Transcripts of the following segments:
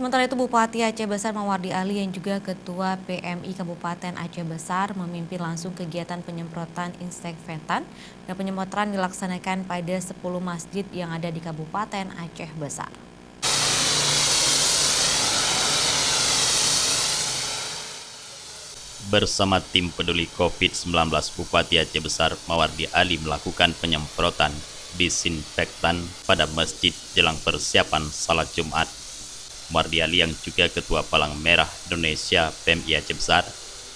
Sementara itu, Bupati Aceh Besar Mawardi Ali yang juga Ketua PMI Kabupaten Aceh Besar memimpin langsung kegiatan penyemprotan insektan dan penyemprotan dilaksanakan pada 10 masjid yang ada di Kabupaten Aceh Besar. Bersama tim peduli COVID-19, Bupati Aceh Besar Mawardi Ali melakukan penyemprotan disinfektan pada masjid jelang persiapan salat Jumat. Mawardi Ali yang juga Ketua Palang Merah Indonesia PMI Aceh Besar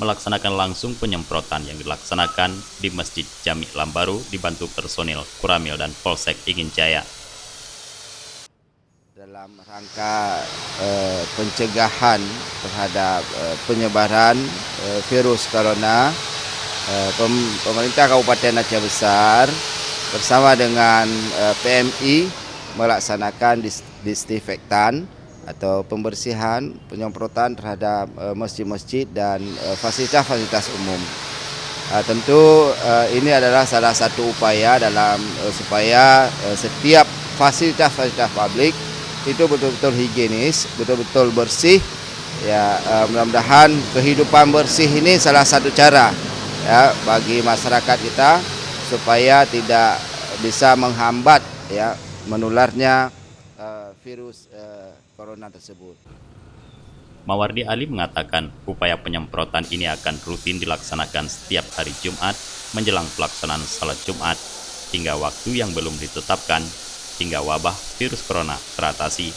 melaksanakan langsung penyemprotan yang dilaksanakan di Masjid Jami' Lambaru dibantu personil Kuramil dan Polsek Ingin Jaya. Dalam rangka pencegahan terhadap penyebaran virus corona, pemerintah Kabupaten Aceh Besar bersama dengan PMI melaksanakan disinfektan atau pembersihan penyemprotan terhadap masjid-masjid dan fasilitas-fasilitas umum. Tentu ini adalah salah satu upaya dalam supaya setiap fasilitas-fasilitas publik itu betul-betul higienis, betul-betul bersih. Ya, mudah-mudahan kehidupan bersih ini salah satu cara ya bagi masyarakat kita supaya tidak bisa menghambat ya menularnya virus corona tersebut. Mawardi Ali mengatakan upaya penyemprotan ini akan rutin dilaksanakan setiap hari Jumat menjelang pelaksanaan salat Jumat hingga waktu yang belum ditetapkan hingga wabah virus corona teratasi.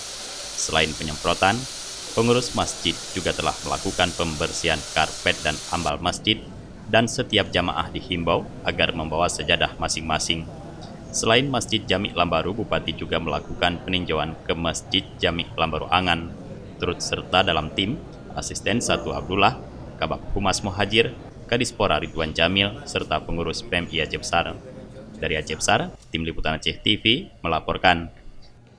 Selain penyemprotan, pengurus masjid juga telah melakukan pembersihan karpet dan ambal masjid dan setiap jamaah dihimbau agar membawa sejadah masing-masing. Selain Masjid Jami' Lambaru, Bupati juga melakukan peninjauan ke Masjid Jami' Lambaru Angan. Turut serta dalam tim Asisten 1 Abdullah, Kabak Humas Muhajir, Kadispora Ridwan Jamil, serta pengurus PMI Aceh Besar. Dari Aceh Besar, Tim Liputan Aceh TV melaporkan.